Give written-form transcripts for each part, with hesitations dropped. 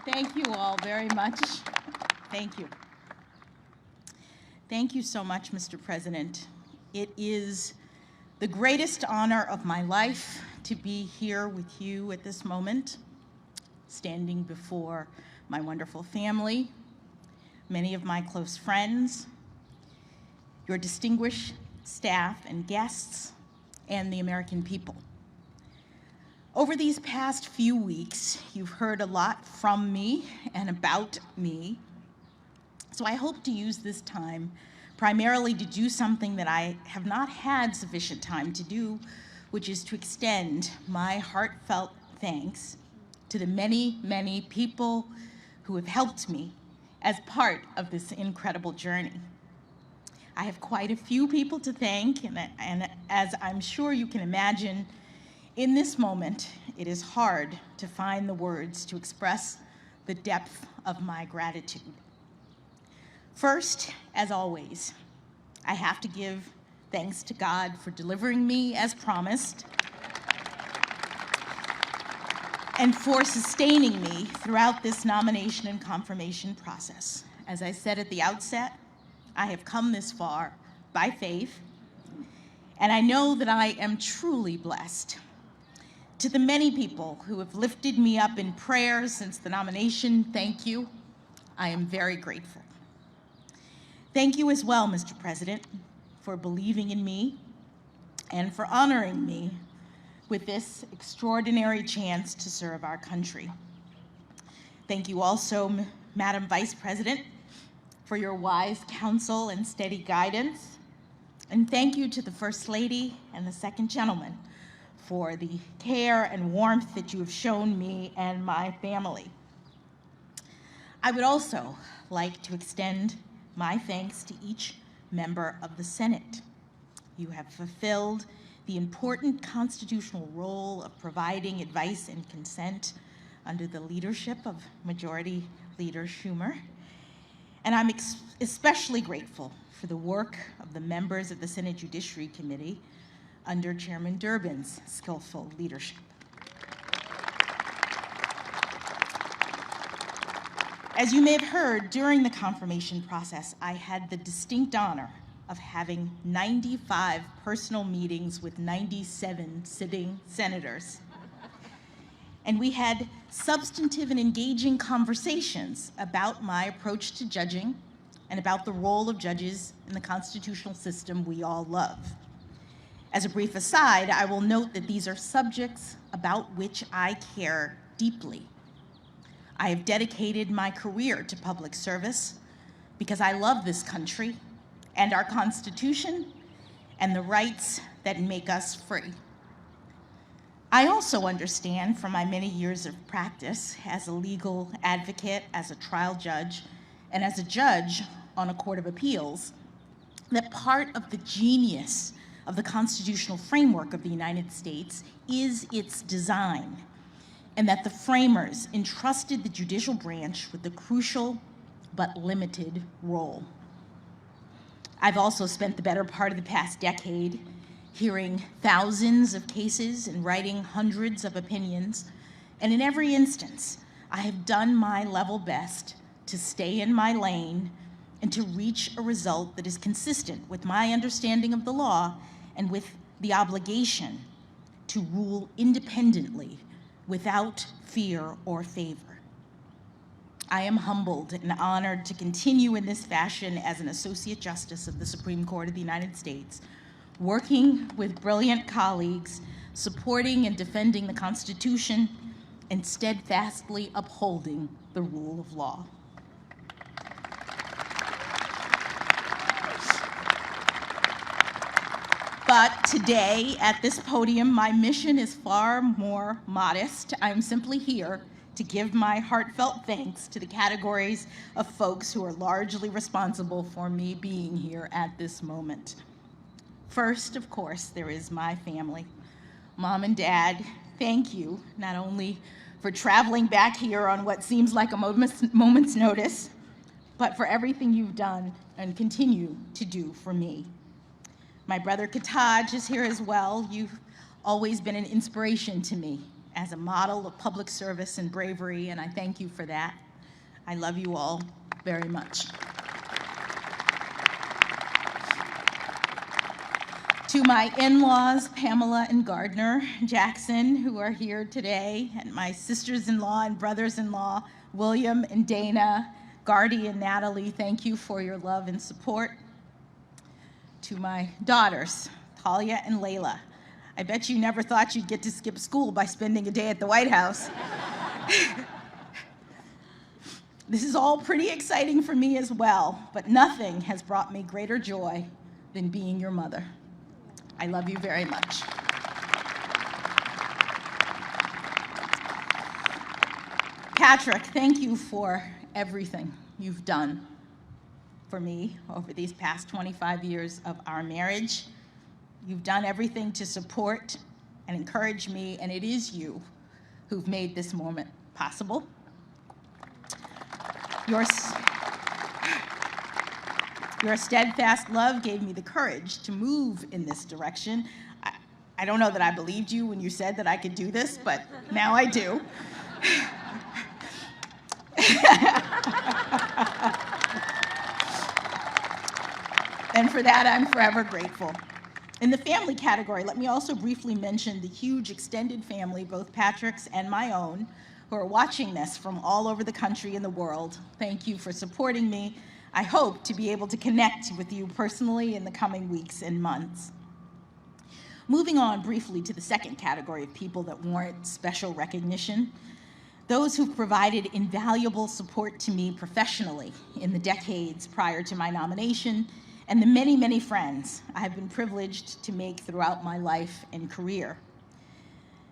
Thank you all very much. Thank you. Thank you so much, Mr. President. It is the greatest honor of my life to be here with you at this moment, standing before my wonderful family, many of my close friends, your distinguished staff and guests, and the American people. Over these past few weeks, you've heard a lot from me and about me, so I hope to use this time primarily to do something that I have not had sufficient time to do, which is to extend my heartfelt thanks to the many, many people who have helped me as part of this incredible journey. I have quite a few people to thank, and as I'm sure you can imagine, in this moment, it is hard to find the words to express the depth of my gratitude. First, as always, I have to give thanks to God for delivering me as promised and for sustaining me throughout this nomination and confirmation process. As I said at the outset, I have come this far by faith, and I know that I am truly blessed. To the many people who have lifted me up in prayer since the nomination, thank you. I am very grateful. Thank you as well, Mr. President, for believing in me and for honoring me with this extraordinary chance to serve our country. Thank you also, Madam Vice President, for your wise counsel and steady guidance. And thank you to the First Lady and the Second Gentleman for the care and warmth that you have shown me and my family. I would also like to extend my thanks to each member of the Senate. You have fulfilled the important constitutional role of providing advice and consent under the leadership of Majority Leader Schumer. And I'm especially grateful for the work of the members of the Senate Judiciary Committee under Chairman Durbin's skillful leadership. As you may have heard, during the confirmation process, I had the distinct honor of having 95 personal meetings with 97 sitting senators. And we had substantive and engaging conversations about my approach to judging and about the role of judges in the constitutional system we all love. As a brief aside, I will note that these are subjects about which I care deeply. I have dedicated my career to public service because I love this country and our Constitution and the rights that make us free. I also understand from my many years of practice as a legal advocate, as a trial judge, and as a judge on a court of appeals, that part of the genius of the constitutional framework of the United States is its design, and that the framers entrusted the judicial branch with a crucial but limited role. I've also spent the better part of the past decade hearing thousands of cases and writing hundreds of opinions, and in every instance, I have done my level best to stay in my lane and to reach a result that is consistent with my understanding of the law and with the obligation to rule independently without fear or favor. I am humbled and honored to continue in this fashion as an Associate Justice of the Supreme Court of the United States, working with brilliant colleagues, supporting and defending the Constitution, and steadfastly upholding the rule of law. But today, at this podium, my mission is far more modest. I'm simply here to give my heartfelt thanks to the categories of folks who are largely responsible for me being here at this moment. First, of course, there is my family. Mom and Dad, thank you, not only for traveling back here on what seems like a moment's notice, but for everything you've done and continue to do for me. My brother Ketanji is here as well. You've always been an inspiration to me as a model of public service and bravery, and I thank you for that. I love you all very much. To my in-laws, Pamela and Gardner Jackson, who are here today, and my sisters-in-law and brothers-in-law, William and Dana, Gardy and Natalie, thank you for your love and support. To my daughters, Talia and Layla, I bet you never thought you'd get to skip school by spending a day at the White House. This is all pretty exciting for me as well, but nothing has brought me greater joy than being your mother. I love you very much. Patrick, thank you for everything you've done for me over these past 25 years of our marriage. You've done everything to support and encourage me, and it is you who've made this moment possible. Your steadfast love gave me the courage to move in this direction. I don't know that I believed you when you said that I could do this, but now I do. And for that, I'm forever grateful. In the family category, let me also briefly mention the huge extended family, both Patrick's and my own, who are watching this from all over the country and the world. Thank you for supporting me. I hope to be able to connect with you personally in the coming weeks and months. Moving on briefly to the second category of people that warrant special recognition, those who've provided invaluable support to me professionally in the decades prior to my nomination, and the many, many friends I have been privileged to make throughout my life and career.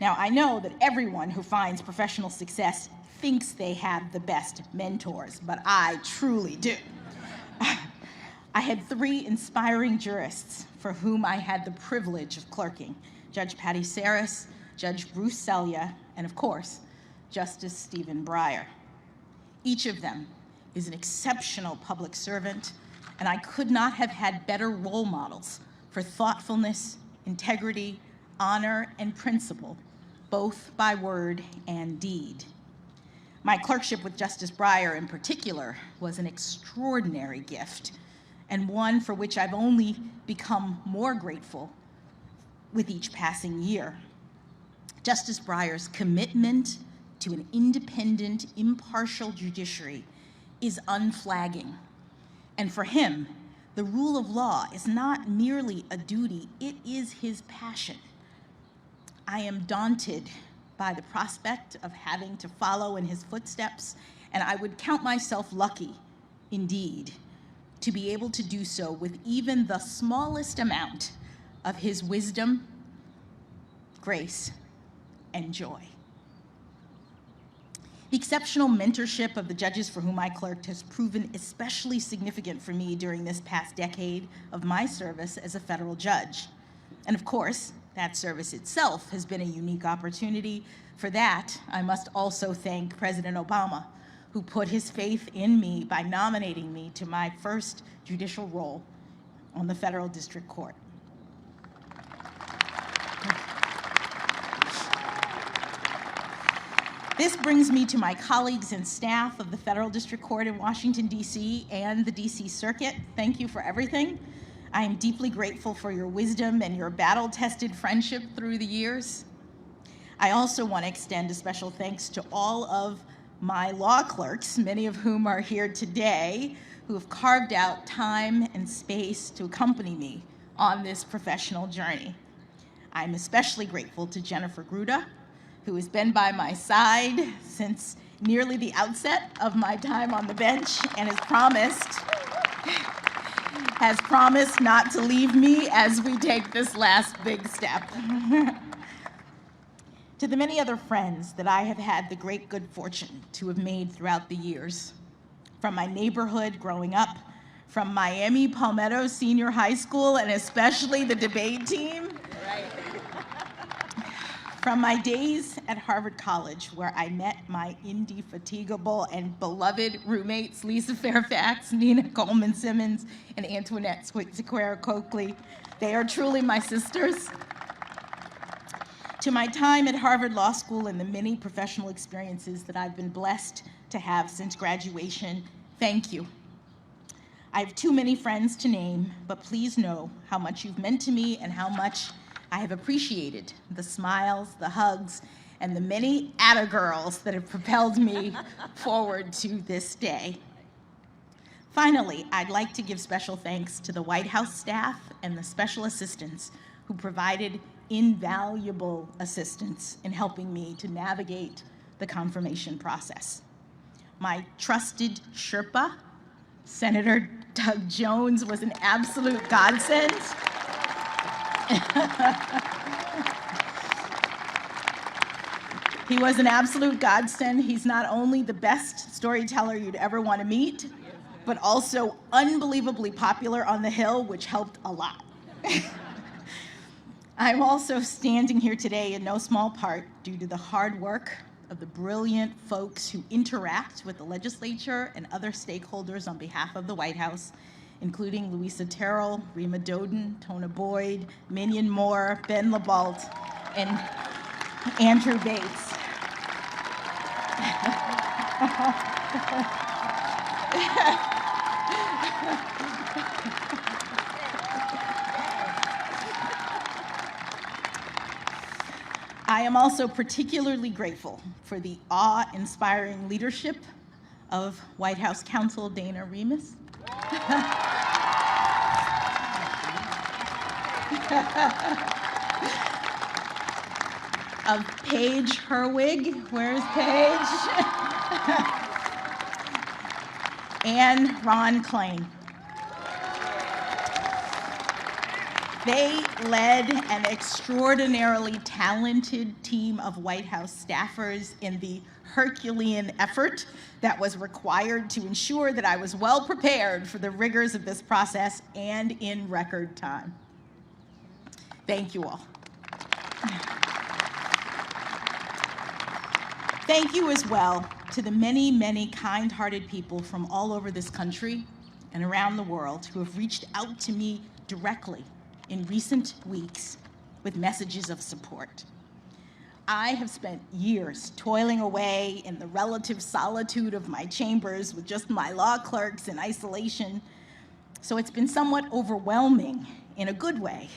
Now, I know that everyone who finds professional success thinks they have the best mentors, but I truly do. I had 3 inspiring jurists for whom I had the privilege of clerking: Judge Patty Saris, Judge Bruce Selya, and of course, Justice Stephen Breyer. Each of them is an exceptional public servant, and I could not have had better role models for thoughtfulness, integrity, honor, and principle, both by word and deed. My clerkship with Justice Breyer in particular was an extraordinary gift, and one for which I've only become more grateful with each passing year. Justice Breyer's commitment to an independent, impartial judiciary is unflagging. And for him, the rule of law is not merely a duty, it is his passion. I am daunted by the prospect of having to follow in his footsteps, and I would count myself lucky, indeed, to be able to do so with even the smallest amount of his wisdom, grace, and joy. The exceptional mentorship of the judges for whom I clerked has proven especially significant for me during this past decade of my service as a federal judge. And of course, that service itself has been a unique opportunity. For that, I must also thank President Obama, who put his faith in me by nominating me to my first judicial role on the Federal District Court. This brings me to my colleagues and staff of the Federal District Court in Washington, D.C. and the D.C. Circuit. Thank you for everything. I am deeply grateful for your wisdom and your battle-tested friendship through the years. I also want to extend a special thanks to all of my law clerks, many of whom are here today, who have carved out time and space to accompany me on this professional journey. I'm especially grateful to Jennifer Gruda, who has been by my side since nearly the outset of my time on the bench and has promised not to leave me as we take this last big step. To the many other friends that I have had the great good fortune to have made throughout the years, from my neighborhood growing up, from Miami Palmetto Senior High School, and especially the debate team, from my days at Harvard College, where I met my indefatigable and beloved roommates, Lisa Fairfax, Nina Coleman Simmons, and Antoinette Sequeira Coakley. They are truly my sisters. To my time at Harvard Law School and the many professional experiences that I've been blessed to have since graduation, thank you. I have too many friends to name, but please know how much you've meant to me and how much I have appreciated the smiles, the hugs, and the many atta-girls that have propelled me forward to this day. Finally, I'd like to give special thanks to the White House staff and the special assistants who provided invaluable assistance in helping me to navigate the confirmation process. My trusted Sherpa, Senator Doug Jones, was an absolute godsend. He was an absolute godsend. He's not only the best storyteller you'd ever want to meet, but also unbelievably popular on the Hill, which helped a lot. I'm also standing here today in no small part due to the hard work of the brilliant folks who interact with the legislature and other stakeholders on behalf of the White House, including Louisa Terrell, Rima Doden, Tona Boyd, Minion Moore, Ben LaBalt, and Andrew Bates. I am also particularly grateful for the awe-inspiring leadership of White House counsel Dana Remus. Of Paige Herwig, where's Paige? And Ron Klain. They led an extraordinarily talented team of White House staffers in the Herculean effort that was required to ensure that I was well prepared for the rigors of this process and in record time. Thank you all. Thank you as well to the many, many kind-hearted people from all over this country and around the world who have reached out to me directly in recent weeks with messages of support. I have spent years toiling away in the relative solitude of my chambers with just my law clerks in isolation, so it's been somewhat overwhelming in a good way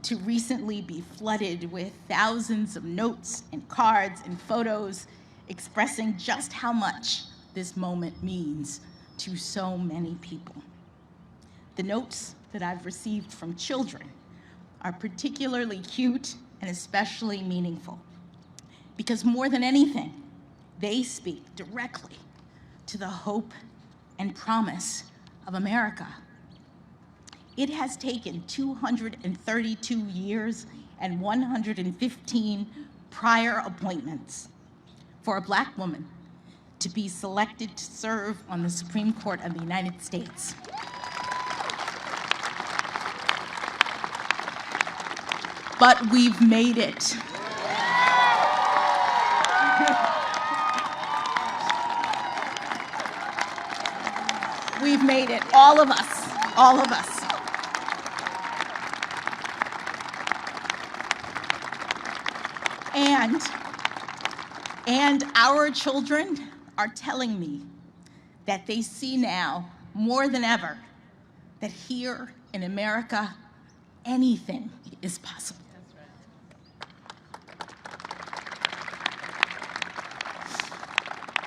to recently be flooded with thousands of notes and cards and photos expressing just how much this moment means to so many people. The notes that I've received from children are particularly cute and especially meaningful because more than anything, they speak directly to the hope and promise of America. It has taken 232 years and 115 prior appointments for a Black woman to be selected to serve on the Supreme Court of the United States. But we've made it. We've made it, all of us, all of us. And our children are telling me that they see now, more than ever, that here in America, anything is possible.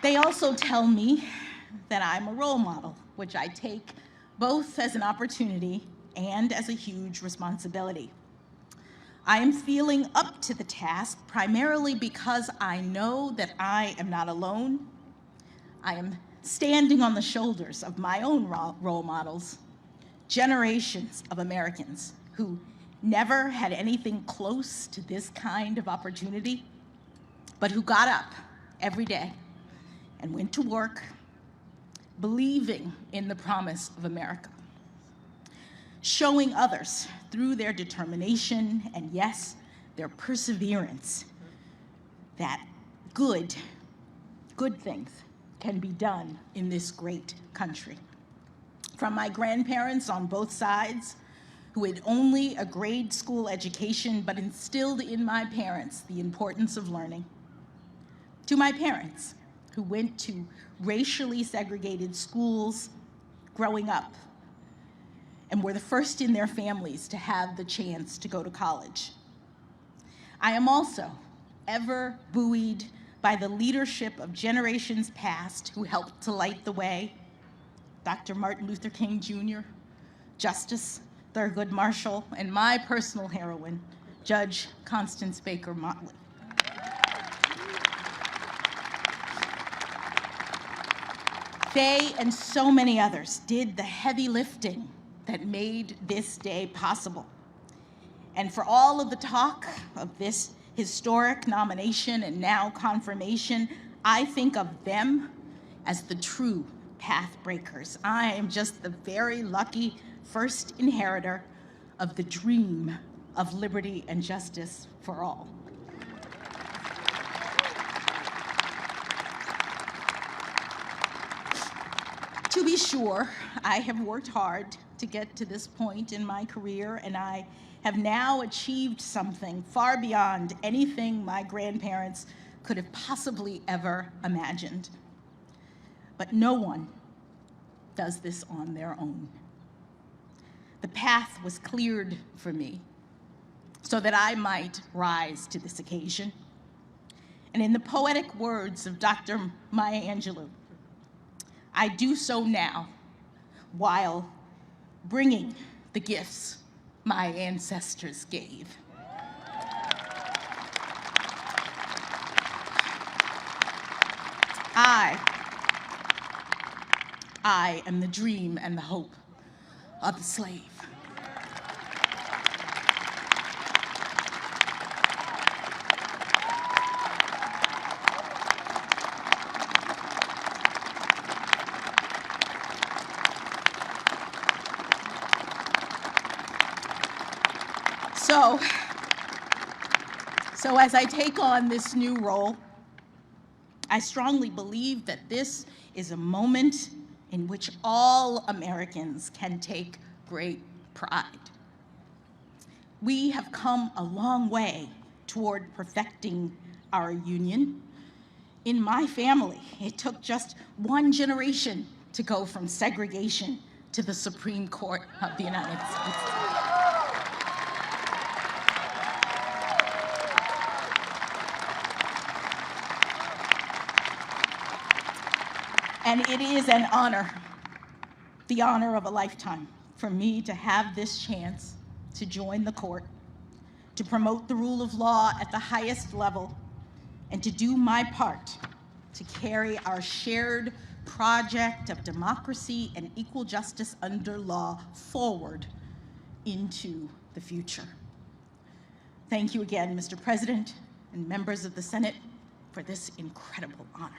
They also tell me that I'm a role model, which I take both as an opportunity and as a huge responsibility. I am feeling up to the task primarily because I know that I am not alone. I am standing on the shoulders of my own role models, generations of Americans who never had anything close to this kind of opportunity, but who got up every day and went to work believing in the promise of America, showing others through their determination and, yes, their perseverance that good things can be done in this great country. From my grandparents on both sides who had only a grade school education but instilled in my parents the importance of learning. To my parents, who went to racially segregated schools growing up and were the first in their families to have the chance to go to college. I am also ever buoyed by the leadership of generations past who helped to light the way: Dr. Martin Luther King Jr., Justice Thurgood Marshall, and my personal heroine, Judge Constance Baker Motley. They and so many others did the heavy lifting that made this day possible. And for all of the talk of this historic nomination and now confirmation, I think of them as the true path breakers. I am just the very lucky first inheritor of the dream of liberty and justice for all. To be sure, I have worked hard to get to this point in my career, and I have now achieved something far beyond anything my grandparents could have possibly ever imagined. But no one does this on their own. The path was cleared for me so that I might rise to this occasion. And in the poetic words of Dr. Maya Angelou, I do so now while bringing the gifts my ancestors gave. I am the dream and the hope of the slave. So as I take on this new role, I strongly believe that this is a moment in which all Americans can take great pride. We have come a long way toward perfecting our union. In my family, it took just one generation to go from segregation to the Supreme Court of the United States. And it is an honor, the honor of a lifetime, for me to have this chance to join the court, to promote the rule of law at the highest level, and to do my part to carry our shared project of democracy and equal justice under law forward into the future. Thank you again, Mr. President and members of the Senate, for this incredible honor.